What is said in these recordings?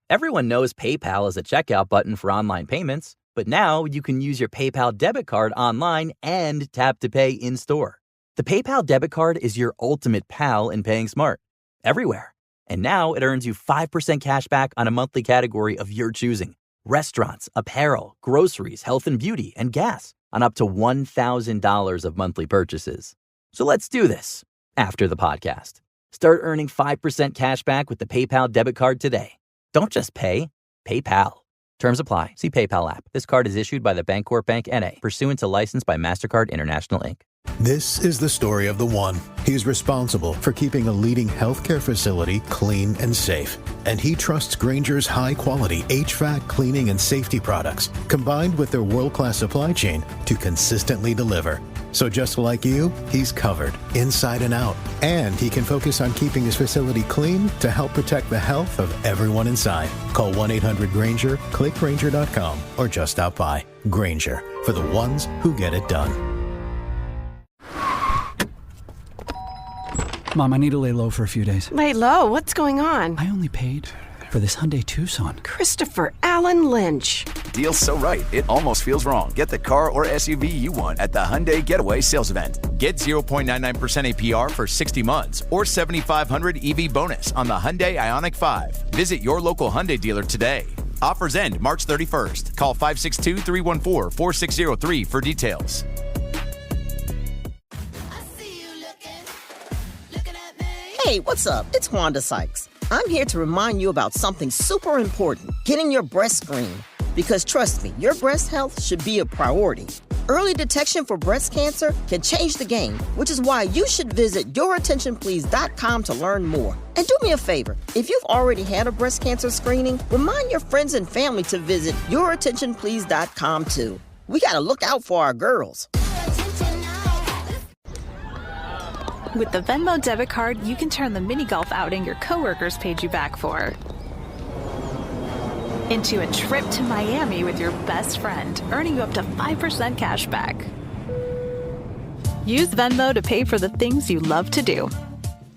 Everyone knows PayPal is a checkout button for online payments, but now you can use your PayPal debit card online and tap to pay in-store. The PayPal debit card is your ultimate pal in paying smart, everywhere. And now it earns you 5% cash back on a monthly category of your choosing. Restaurants, apparel, groceries, health and beauty, and gas on up to $1,000 of monthly purchases. So let's do this after the podcast. Start earning 5% cash back with the PayPal debit card today. Don't just pay, PayPal. Terms apply. See PayPal app. This card is issued by the Bancorp Bank N.A., pursuant to license by MasterCard International, Inc. This is the story of the one. He's responsible for keeping a leading healthcare facility clean and safe. And he trusts Grainger's high-quality HVAC cleaning and safety products, combined with their world-class supply chain, to consistently deliver. So just like you, he's covered, inside and out. And he can focus on keeping his facility clean to help protect the health of everyone inside. Call 1-800-GRAINGER, click Grainger.com, or just stop by. Grainger, for the ones who get it done. Mom, I need to lay low for a few days. Lay low? What's going on? I only paid for this Hyundai Tucson. Christopher Allen Lynch. Deal's so right, it almost feels wrong. Get the car or SUV you want at the Hyundai Getaway Sales Event. Get 0.99% APR for 60 months or $7,500 EV bonus on the Hyundai Ioniq 5. Visit your local Hyundai dealer today. Offers end March 31st. Call 562-314-4603 for details. Hey, what's up? It's Wanda Sykes. I'm here to remind you about something super important, getting your breast screened. Because trust me, your breast health should be a priority. Early detection for breast cancer can change the game, which is why you should visit yourattentionplease.com to learn more. And do me a favor, if you've already had a breast cancer screening, remind your friends and family to visit yourattentionplease.com too. We gotta look out for our girls. With the Venmo debit card, you can turn the mini golf outing your coworkers paid you back for into a trip to Miami with your best friend, earning you up to 5% cash back. Use Venmo to pay for the things you love to do.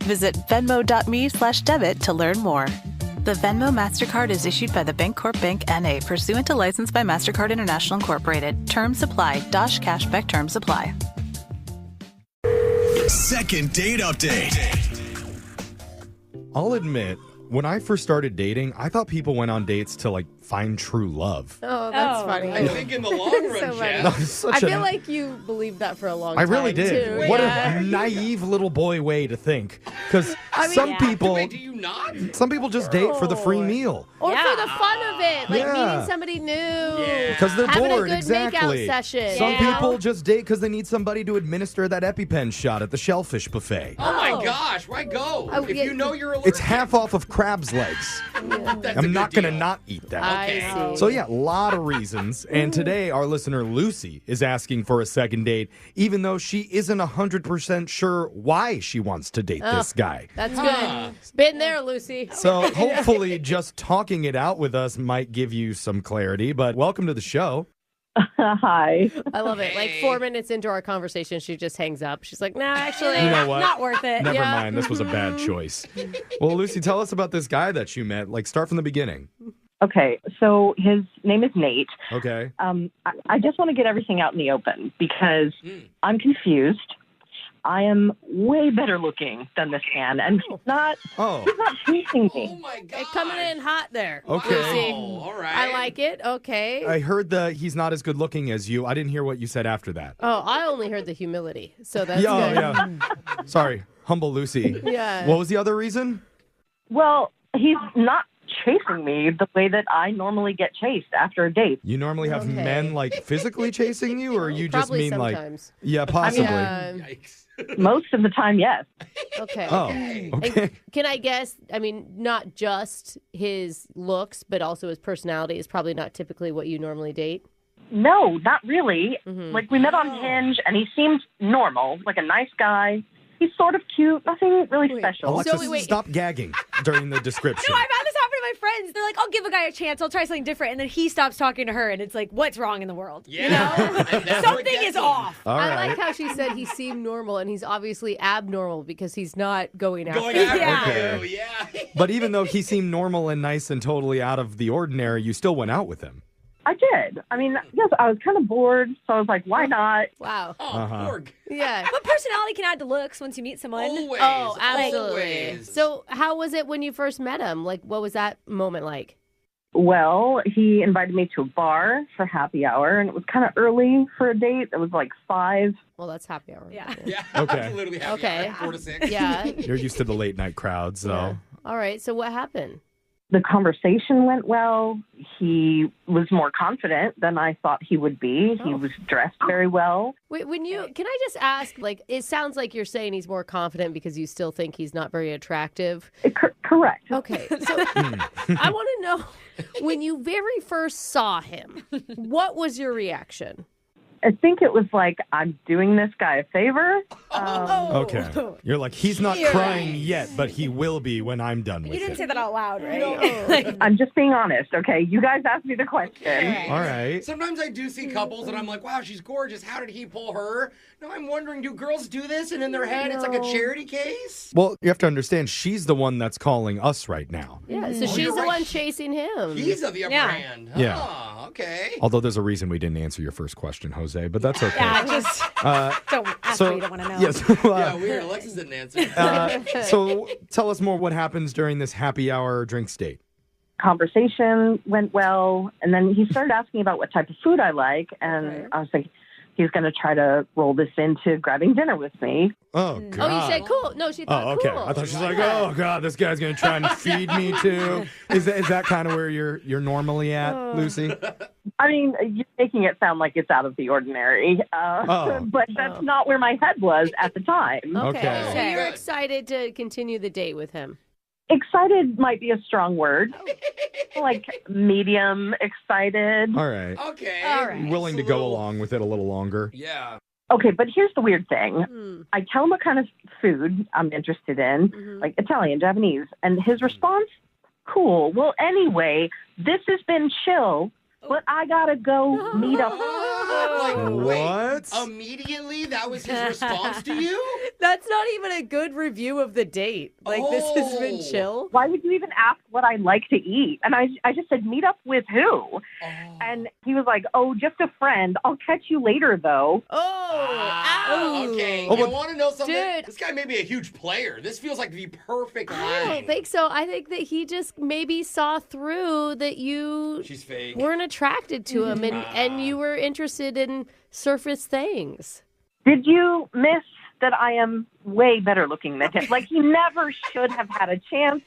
Visit venmo.me/debit to learn more. The Venmo MasterCard is issued by the Bancorp Bank N.A., pursuant to license by MasterCard International Incorporated. Terms apply. Dosh cashback terms apply. Second date update. I'll admit, when I first started dating, I thought people went on dates to, like, find true love. Oh, that's funny. I think in the long run, Jeff. No, I feel like you believed that for a long time. I really did. Too. What a naive little boy way to think. Because people... Wait, do you not? Some people just date for the free meal. Or for the fun of it, like meeting somebody new. Because they're having bored, a good makeout session. Some people just date because they need somebody to administer that EpiPen shot at the shellfish buffet. Oh my gosh, why go? If you know you're allergic. It's half off of crab's legs. I'm not going to not eat that. I see. So yeah, a lot of reasons. And today, our listener Lucy is asking for a second date, even though she isn't 100% sure why she wants to date this guy. That's good. Been there, Lucy. So hopefully just talking it out with us might give you some clarity. But welcome to the show. Hi. I love it. Like 4 minutes into our conversation, she just hangs up. She's like, nah, actually, You know what? not worth it. Never mind. This was a bad choice. Well, Lucy, tell us about this guy that you met. Like, start from the beginning. Okay, so his name is Nate. Okay. I just want to get everything out in the open because I'm confused. I am way better looking than this man, and he's not chasing me. Oh my God. Hey, coming in hot there. Okay. Lucy. All right. I like it. Okay. I heard that he's not as good looking as you. I didn't hear what you said after that. Oh, I only heard the humility, so that's good. Yeah. Sorry. Humble Lucy. Yeah. What was the other reason? Well, he's not chasing me the way that I normally get chased after a date. You normally have men, like, physically chasing you, or you just Probably mean, sometimes. like... Yeah, possibly. Yikes. Most of the time, yes. Okay. Oh, okay. And can I guess, I mean, not just his looks, but also his personality is probably not typically what you normally date? No, not really. Mm-hmm. Like, we met on Hinge, and he seemed normal, like a nice guy. He's sort of cute, nothing really special. Alexis, stop gagging during the description. No, I've had this happen to my friends, they're like, I'll give a guy a chance. I'll try something different. And then he stops talking to her, and it's like, what's wrong in the world? Yeah. You know? Something is off. All I right. like how she said he seemed normal, and he's obviously abnormal because he's not going after Going her. after you, yeah. But even though he seemed normal and nice and totally out of the ordinary, you still went out with him. I did. I mean, yes, I was kind of bored, so I was like, why not? Wow. Oh, poor Yeah. But personality can add to looks once you meet someone. Always. Oh, absolutely. Always. So how was it when you first met him? Like, what was that moment like? Well, he invited me to a bar for happy hour, and it was kind of early for a date. It was like 5. Well, that's happy hour. Yeah. Yeah. Okay. Literally happy Okay. hour, 4 to 6. Yeah. You're used to the late night crowd, so. Yeah. All right. So what happened? The conversation went well. He was more confident than I thought he would be. He was dressed very well. Wait, can I just ask, like, it sounds like you're saying he's more confident because you still think he's not very attractive. Correct. Okay. So I want to know, when you very first saw him, what was your reaction? I think it was like, I'm doing this guy a favor. Okay. You're like, he's not crying yet, but he will be when I'm done with You didn't it. say that out loud, right? I'm just being honest, okay? You guys asked me the question. All right. Sometimes I do see couples and I'm like, wow, she's gorgeous. How did he pull her? No, I'm wondering, do girls do this? And in their head, it's like a charity case? Well, you have to understand, she's the one that's calling us right now. Yeah, so she's the one chasing him. He's of the upper hand. Yeah. Oh, okay. Although there's a reason we didn't answer your first question, Jose, but that's okay. Yeah, just don't ask me. You don't want to know. Yes. Yeah, weird. Alexis didn't answer. So tell us more what happens during this happy hour drinks date. Conversation went well, and then he started asking about what type of food I like, and I was like, he's going to try to roll this into grabbing dinner with me. Oh, God. Oh, you said cool. No, she thought Oh, okay. cool. I thought she was like, oh, God, this guy's going to try and feed me, too. Is that kind of where you're normally at, Lucy? I mean, you're making it sound like it's out of the ordinary, but that's not where my head was at the time. Okay. So you're excited to continue the date with him? Excited might be a strong word. Like medium excited. All right. Okay. All right. Willing to go along with it a little longer. Yeah. Okay, but here's the weird thing. I tell him what kind of food I'm interested in, like Italian, Japanese, and his response, cool. Well, anyway, this has been chill, but I gotta go meet up. What? Immediately, that was his response to you? That's not even a good review of the date. Like, this has been chill. Why would you even ask what I like to eat? And I just said, meet up with who? And he was like, oh, just a friend. I'll catch you later, though. Okay. Oh, You but- want to know something? Dude. This guy may be a huge player. This feels like the perfect line. I don't think so. I think that he just maybe saw through that you She's fake. weren't attracted to him and you were interested in surface things. Did you miss that I am way better looking than him? Like, he never should have had a chance.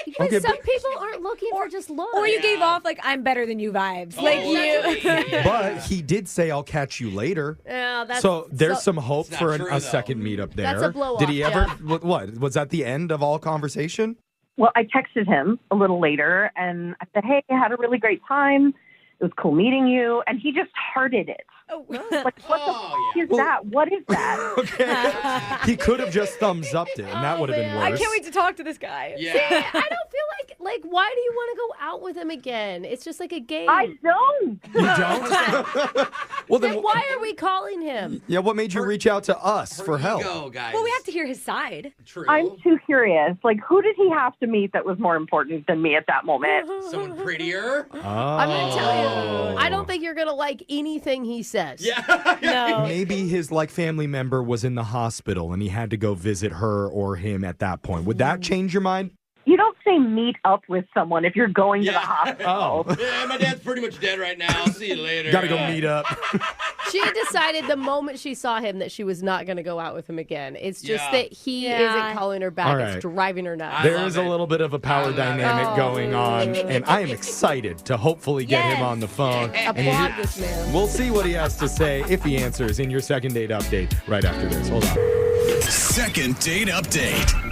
Because Okay, some but- people aren't looking for just looks. Or you gave off like I'm better than you vibes. Like you. But he did say, I'll catch you later. Yeah, that's So there's some hope It's not for true, a though. second meetup there. That's a blow Did off, he ever? Jeff. What? Was that the end of all conversation? Well, I texted him a little later, and I said, hey, I had a really great time. It was cool meeting you. And he just hearted it. Like, what the fuck is that? What is that? Okay. He could have just thumbs upped it, and that would have been worse. I can't wait to talk to this guy. Yeah. See, I don't feel like why do you want to go out with him again? It's just like a game. I don't. You don't? Well, then Then why are we calling him? Yeah, what made you reach out to us for help? Ego, guys. Well, we have to hear his side. True. I'm too curious. Like, who did he have to meet that was more important than me at that moment? Someone prettier? Oh. I'm gonna tell you, I don't think you're gonna like anything he says. Yeah. No. Maybe his family member was in the hospital and he had to go visit her or him at that point. Would that change your mind? You don't say meet up with someone if you're going to the hospital. Oh. Yeah, my dad's pretty much dead right now. See you later. Gotta go meet up. She had decided the moment she saw him that she was not going to go out with him again. It's just Yeah. that he isn't calling her back. All It's right. driving her nuts. There is a little bit of a power dynamic going on, and I am excited to hopefully get him on the phone. And Applaud this man. we'll see what he has to say if he answers in your second date update right after this. Hold on. Second date update.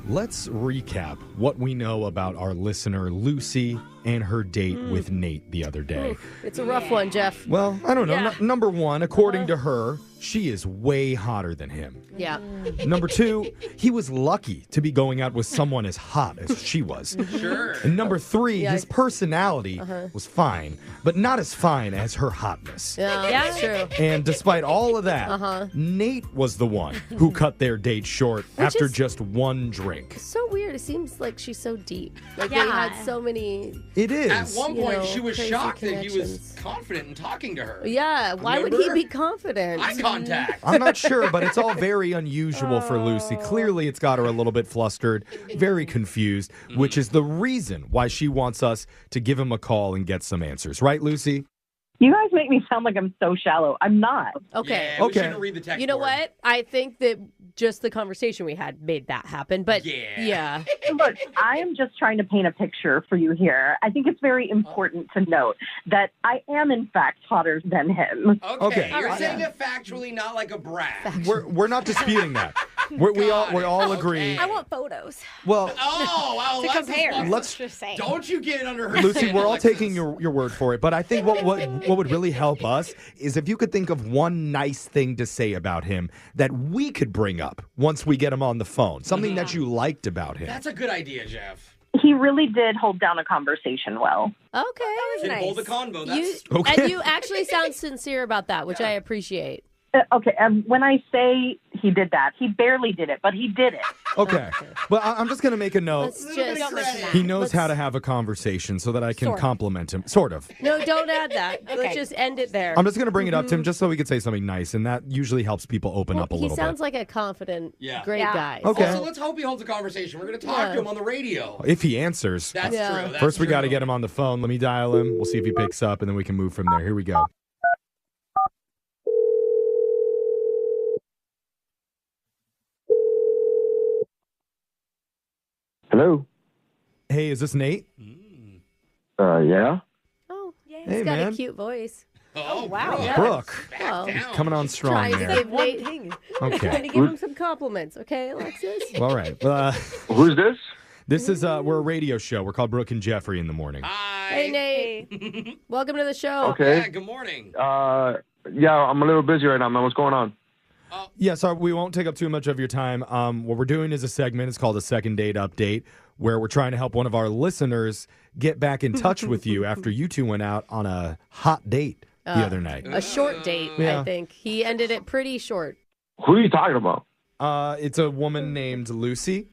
Let's recap what we know about our listener, Lucy, and her date with Nate the other day. It's a rough one, Jeff. Well, I don't know. Yeah. Number one, according to her, she is way hotter than him. Yeah. Number 2, he was lucky to be going out with someone as hot as she was. Sure. And number 3, his personality was fine, but not as fine as her hotness. Yeah, that's true. And despite all of that, Nate was the one who cut their date short after is- just one drink. So weird. It seems like she's so deep. Like they Yeah. had so many. It is. At one point, she was crazy shocked that he was connections. confident in talking to her. Yeah. Why would he Remember? be confident? Eye contact. I'm not sure, but it's all very unusual for Lucy. Clearly, it's got her a little bit flustered, very confused, which is the reason why she wants us to give him a call and get some answers. Right, Lucy? You guys make me sound like I'm so shallow. I'm not. Okay. Yeah, we Okay. shouldn't read the text You know board. what? I think that just the conversation we had made that happen. But yeah. Look, I am just trying to paint a picture for you here. I think it's very important to note that I am, in fact, hotter than him. Okay, Okay. you're saying it factually, not like a brag. We're not disputing that. We all agree. I want photos. Well, Oh, well, To let's compare. let's- just say. Don't you get under her Lucy, skin, we're all Alexis. taking your word for it, but I think what would really help us is if you could think of one nice thing to say about him that we could bring up once we get him on the phone. Something that you liked about him. That's a good idea, Jeff. He really did hold down a conversation well. Okay. And nice. hold the convo. You, That's Okay. And you actually sound sincere about that, which I appreciate. Okay, when I say he did that, he barely did it, but he did it. Okay. Well, I'm just going to make a note. Let's just. He knows how to have a conversation so that I can Sort of. compliment him. Sort of. No, don't add that. Let's Okay. just end it there. I'm just going to bring it up to him just so we could say something nice, and that usually helps people open up a He little sounds bit. like a confident, Yeah. great Yeah. guy. Okay. Also, let's hope he holds a conversation. We're going to talk Yeah. to him on the radio. If he answers. That's Yeah. true. That's First, we got to true. get him on the phone. Let me dial him. We'll see if he picks up, and then we can move from there. Here we go. Hello. Hey, is this Nate? Yeah. Oh, Yay. he's Hey, got man. a cute voice. Oh, wow. Brooke. Brooke. Back Well, down. Coming on strong Trying to there. give Nate, thing. trying Okay. to give him some compliments, okay, Alexis? All right. Who's this? This is we're a radio show. We're called Brooke and Jeffery in the morning. Hi. Hey, Nate. Welcome to the show. Okay. Yeah, good morning. Yeah, I'm a little busy right now, man. What's going on? Yeah, so we won't take up too much of your time. What we're doing is a segment. It's called a second date update, where we're trying to help one of our listeners get back in touch with you after you two went out on a hot date the other night. A short date, Yeah. I think. He ended it pretty short. Who are you talking about? It's a woman named Lucy.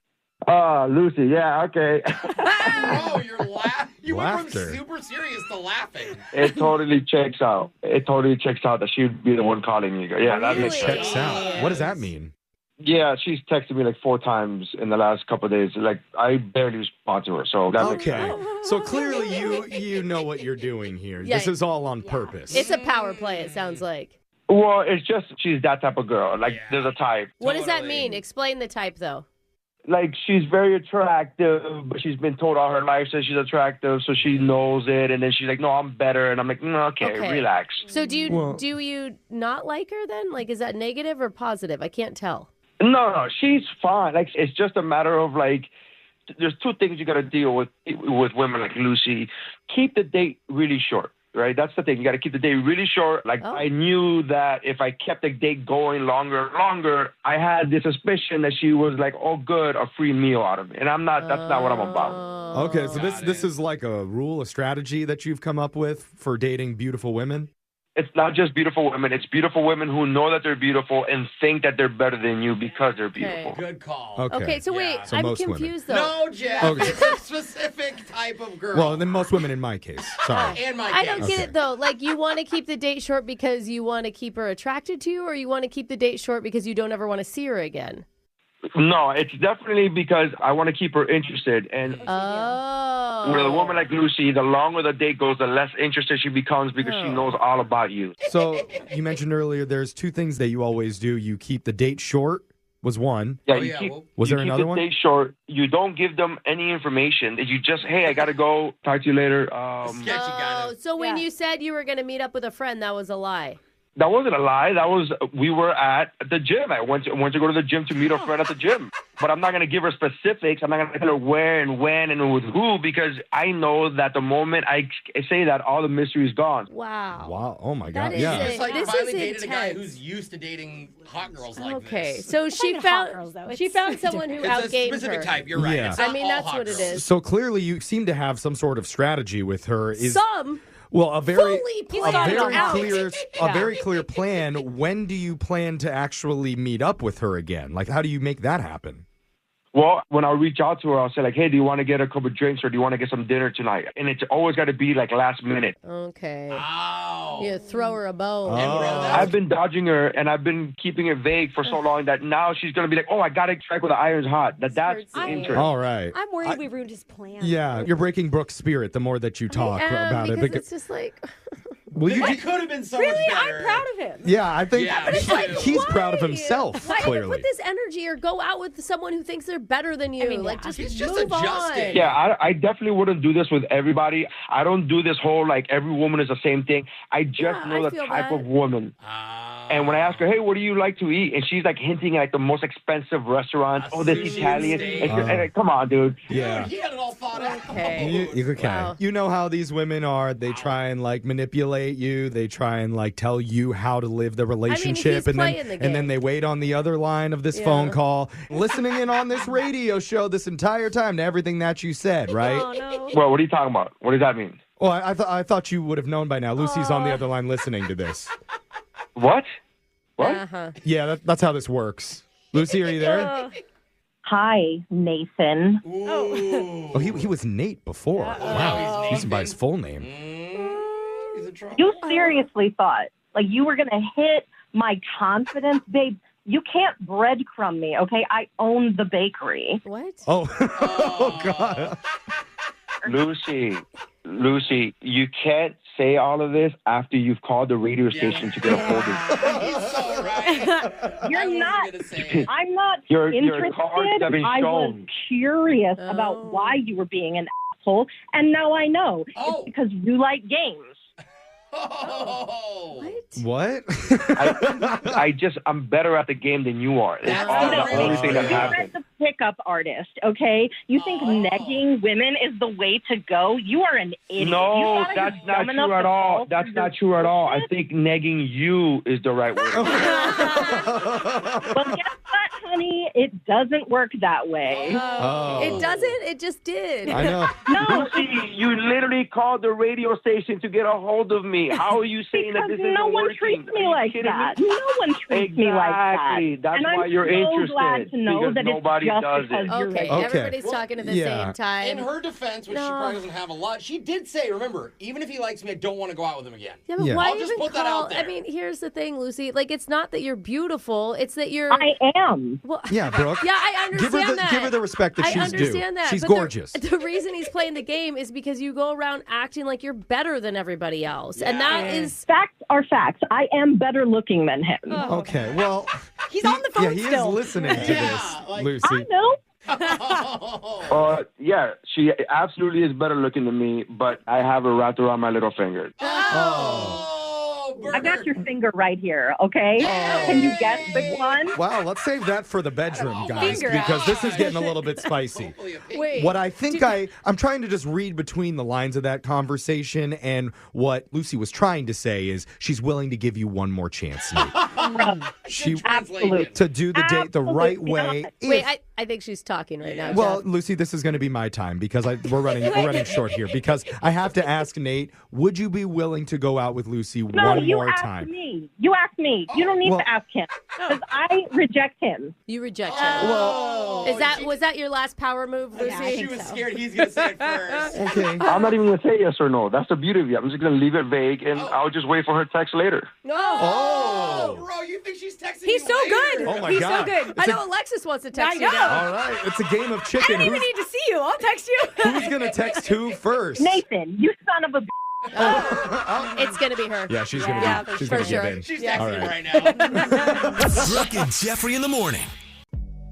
Lucy. Yeah, okay. Oh, you're laughing. You went Laughter. from super serious to laughing. It totally checks out. It totally checks out that she'd be the one calling you. Yeah, that makes Really? sense. Checks out. What does that mean? Yeah, she's texted me like 4 times in the last couple of days. Like, I barely respond to her, so that makes Okay. sense. So clearly you know what you're doing here. Yeah. This is all on purpose. It's a power play, it sounds like. Well, it's just she's that type of girl. Like, there's a type. What does that Totally. mean? Explain the type, though. Like, she's very attractive, but she's been told all her life that she's attractive, so she knows it. And then she's like, no, I'm better. And I'm like, okay, relax. So do you Well- do you not like her then? Like, is that negative or positive? I can't tell. No, she's fine. Like, it's just a matter of, like, there's 2 things you got to deal with women like Lucy. Keep the date really short, right? That's the thing. You got to keep the date really short. Like, I knew that if I kept the date going longer and longer, I had the suspicion that she was like, oh, good, a free meal out of it. And I'm not, that's not what I'm about. Okay, so this is like a rule, a strategy that you've come up with for dating beautiful women? It's not just beautiful women. It's beautiful women who know that they're beautiful and think that they're better than you because they're beautiful. Good call. Okay, so wait, So I'm most women. confused though. No, Jeff. Okay. It's a specific type of girl. Well, then most women in my case. Sorry. and my I don't case. get it though. Like, you want to keep the date short because you want to keep her attracted to you, or you want to keep the date short because you don't ever want to see her again? No, it's definitely because I want to keep her interested. And Oh. with a woman like Lucy, the longer the date goes, the less interested she becomes because she knows all about you. So you mentioned earlier there's 2 things that you always do. You keep the date short was one. Yeah, you keep, Was you there keep another the one? date short. You don't give them any information. You just, hey, I got to go. Talk to you later. Oh, so when you said you were going to meet up with a friend, that was a lie. That wasn't a lie. We were at the gym. I went to go to the gym to meet a friend at the gym. But I'm not going to give her specifics. I'm not going to tell her where and when and with who, because I know that the moment I say that, all the mystery is gone. Wow. Wow. Oh my God. That is Yeah. It's like This finally is dated a guy intense. who's used to dating hot girls like this. Okay, so Not she even hot found girls, though. she It's found someone who It's a outgamed specific her. type. You're right. Yeah. It's not I mean, all that's hot what it girls. is. So clearly, you seem to have some sort of strategy with her. Some. Well, a Fully very planned clear, out. a very clear plan. When do you plan to actually meet up with her again? Like, how do you make that happen? Well, when I reach out to her, I'll say like, hey, do you want to get a couple of drinks or do you want to get some dinner tonight? And it's always got to be like last minute. Okay. Ow. You throw her a bone. I've been dodging her and I've been keeping it vague for so long that now she's going to be like, oh, I got to strike with the iron's hot. That's the interest. All right. I'm worried we ruined his plan. Yeah, you're breaking Brooke's spirit the more that you talk about it. Because it's just like... Well, It could have been so much better. I'm proud of him. Yeah, I think Yeah, but it's like, he's why? proud of himself, Why clearly. put this energy or go out with someone who thinks they're better than you? I mean, like, yeah. just He's just move adjusting. on. Yeah, I definitely wouldn't do this with everybody. I don't do this whole like every woman is the same thing. I just Yeah, know I the feel type that. of woman. And when I ask her, hey, what do you like to eat? And she's like hinting at like the most expensive restaurants. A This sushi Italian. steak. And come on, dude. Yeah. He had it all thought out. Okay. Okay. Wow. You know how these women are. They try and like manipulate you. They try and like tell you how to live the relationship, he's and then playing the and then game. they wait on the other line of this phone call, listening in on this radio show this entire time to everything that you said, right? Oh, no. Well, what are you talking about? What does that mean? Well, I thought you would have known by now. Lucy's on the other line listening to this. What? What? Uh-huh. Yeah, that's how this works. Lucy, are you there? Hi, Nathan. Oh, he was Nate before. Wow, he's he used to by his full name. He's in trouble. You seriously thought like you were going to hit my confidence, babe? You can't breadcrumb me, okay? I own the bakery. What? Oh, oh God. Lucy, you can't say all of this after you've called the radio station to get a hold of me. He's so right. You're not. Gonna say it. I'm not Your interested. cards have been I was shown. curious about why you were being an asshole, and now I know. Oh. It's because you like games. Oh. What? What? I'm better at the game than you are. It's That's all not the only really thing that true. You're happened. the pickup artist, okay? You think negging women is the way to go? You are an idiot. No, You thought I that's was not dumb enough true at to all. fall That's for not your true at all. I bullshit? think negging you is the right word. Well, guess what, honey? It doesn't work that way. Oh. It doesn't. It just did. I know. No, Lucy, you literally called the radio station to get a hold of me. How are you saying that because this isn't no one working? treats Are me you like kidding that. me? No one treats me like that. Exactly. That's and why I'm you're so interested. glad to know because that nobody it's just does because it. you're Okay, Okay. everybody's talking at the Yeah. same time. In her defense, which she probably doesn't have a lot, she did say, remember, even if he likes me, I don't want to go out with him again. Yeah, but Yeah. why I'll just even put that call? out there. I mean, here's the thing, Lucy. Like, it's not that you're beautiful. It's that you're. I am. Well, Yeah, Brooke. yeah, I understand that. Give her the respect that I she's due. understand that. She's but gorgeous. The reason he's playing the game is because you go around acting like you're better than everybody else, and that is. Facts are facts. I am better looking than him. Okay, well, He's on the phone yeah, he still. is listening to Yeah, this, like- Lucy. I know. Yeah, she absolutely is better looking than me, but I have her wrapped around my little finger. Oh, I got your finger right here, okay? Can you guess which one? Wow, let's save that for the bedroom, guys, Finger. because this is getting a little bit spicy. Wait. What I think I'm trying to just read between the lines of that conversation, and what Lucy was trying to say is she's willing to give you one more chance, Nate. She Absolutely. to do the date the right way. Wait, if- I think she's talking right now. Well, Jeff. Lucy, this is going to be my time because we're running short here. Because I have to ask Nate, would you be willing to go out with Lucy No, one you more asked time? me. You asked me. You don't need Well- to ask him because I reject him. You reject him. Oh, Was that your last power move, Lucy? Yeah, I She think was so. scared he's going to say it first. Okay. I'm not even going to say yes or no. That's the beauty of it. I'm just going to leave it vague, and I'll just wait for her text later. No. Oh, bro, you think she's texting He's you so later? good. Oh my He's God. so good. I know Alexis wants to text I you know. now. All right. It's a game of I chicken. don't even need to see you. I'll text you. Who's going to text who first? Nathan, you son of a. It's gonna be her. Yeah, she's going Yeah, to for give sure. in. She's Yeah. texting All him right. right now. Brooke and Jeffrey in the morning.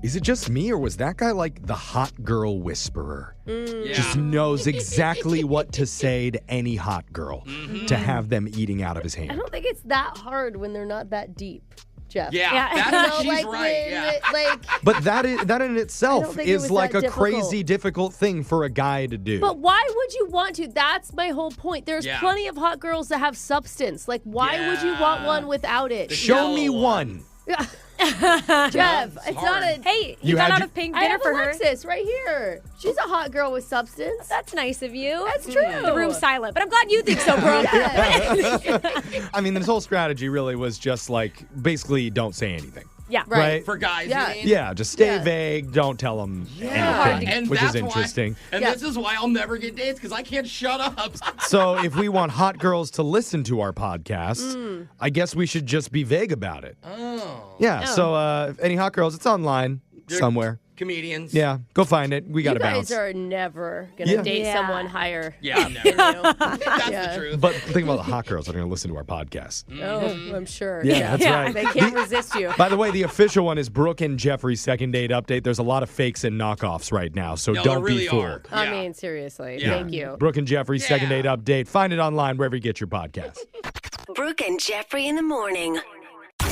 Is it just me, or was that guy like the hot girl whisperer? Yeah. Just knows exactly what to say to any hot girl to have them eating out of his I hand. don't think it's that hard when they're not that deep, Jeff. She's right. But that in itself think it is was like that a crazy difficult thing for a guy to do. But why would you want to? That's my whole point. There's Yeah. plenty of hot girls that have substance. Like, why would you want one without it? Show me one. Jeff, it's not a. Hey, you got out of pink I dinner have for her. Alexis right here. She's a hot girl with substance. That's nice of you. That's true. The room's silent, but I'm glad you think so, Brooke. I mean, this whole strategy really was just like basically don't say anything. Yeah. Right. For guys, Yeah. you mean? Yeah, just stay vague. Don't tell them anything, And which is that's interesting. Why, and this is why I'll never get dates, because I can't shut up. So if we want hot girls to listen to our podcast, I guess we should just be vague about it. Oh. Yeah, so if any hot girls, it's online somewhere. Comedians. Yeah, go find it. We got to You bounce. guys are never going to date someone higher. Yeah, up never. than you. That's the truth. But think about the hot girls that are going to listen to our podcast. Oh, I'm sure. Yeah, that's right. They can't resist you. By the way, the official one is Brooke and Jeffery's second date update. There's a lot of fakes and knockoffs right now, so No, don't there really be fooled. are. I mean, seriously. Yeah. Thank you. Brooke and Jeffery's second date update. Find it online wherever you get your podcast. Brooke and Jeffrey in the morning.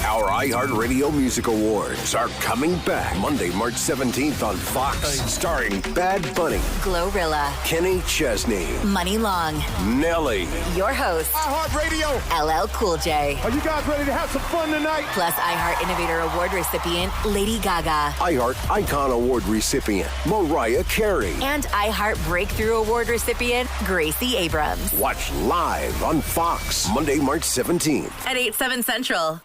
Our iHeartRadio Music Awards are coming back Monday, March 17th on Fox, starring Bad Bunny, Glorilla, Kenny Chesney, Money Long, Nelly. your host, iHeartRadio, LL Cool J. Are you guys ready to have some fun tonight? Plus iHeart Innovator Award recipient Lady Gaga. iHeart Icon Award recipient Mariah Carey. And iHeart Breakthrough Award recipient Gracie Abrams. Watch live on Fox Monday, March 17th. At 8/7 Central.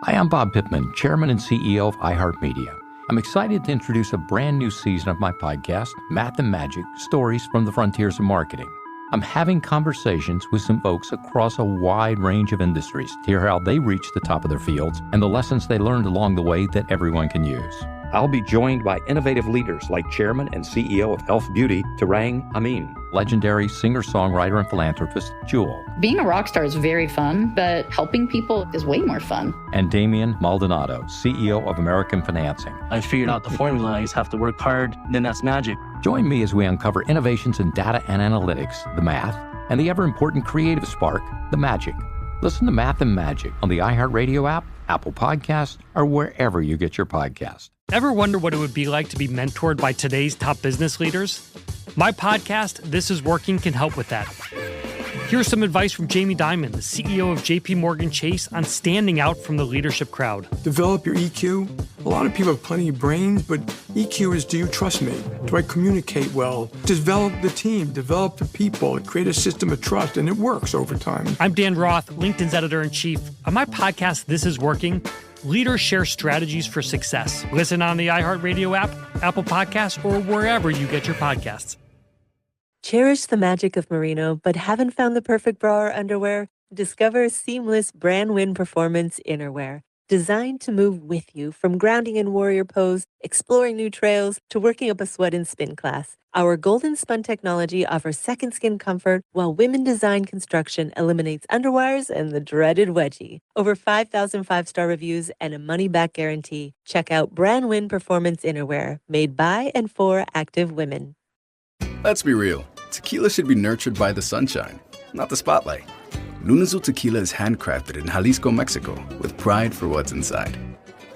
Hi, I'm Bob Pittman, Chairman and CEO of iHeartMedia. I'm excited to introduce a brand new season of my podcast, Math and Magic, Stories from the Frontiers of Marketing. I'm having conversations with some folks across a wide range of industries to hear how they reach the top of their fields and the lessons they learned along the way that everyone can use. I'll be joined by innovative leaders like Chairman and CEO of Elf Beauty, Tarang Amin, legendary singer-songwriter and philanthropist Jewel, Being a rock star is very fun, but helping people is way more fun. and Damian Maldonado, CEO of American Financing. I figured out the formula. I just have to work hard, then that's magic. Join me as we uncover innovations in data and analytics, the math, and the ever-important creative spark, the magic. Listen to Math and Magic on the iHeartRadio app, Apple Podcasts, or wherever you get your podcast. Ever wonder what it would be like to be mentored by today's top business leaders? My podcast, This Is Working, can help with that. Here's some advice from Jamie Dimon, the CEO of JP Morgan Chase, on standing out from the leadership crowd. Develop your EQ. A lot of people have plenty of brains, but EQ is, do you trust me? Do I communicate well? Develop the team, develop the people, create a system of trust, and it works over time. I'm Dan Roth, LinkedIn's editor-in-chief. On my podcast, This Is Working, leaders share strategies for success. Listen on the iHeartRadio app, Apple Podcasts, or wherever you get your podcasts. Cherish the magic of Merino, but haven't found the perfect bra or underwear? Discover seamless Brand Win Performance Innerwear. Designed to move with you from grounding in warrior pose, exploring new trails, to working up a sweat in spin class. Our golden spun technology offers second skin comfort, while Women Design Construction eliminates underwires and the dreaded wedgie. Over 5,000 five-star reviews and a money-back guarantee. Check out Brand Win Performance Innerwear, made by and for active women. Let's be real. Tequila should be nurtured by the sunshine, not the spotlight. Lunazul Tequila is handcrafted in Jalisco, Mexico, with pride for what's inside.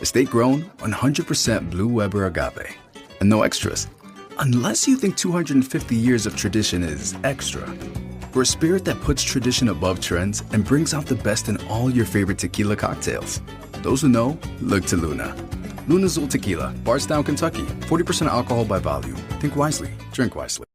Estate-grown, 100% Blue Weber agave. And no extras. Unless you think 250 years of tradition is extra. For a spirit that puts tradition above trends and brings out the best in all your favorite tequila cocktails. Those who know, look to Luna. Lunazul Tequila, Bardstown, Kentucky. 40% alcohol by volume. Think wisely. Drink wisely.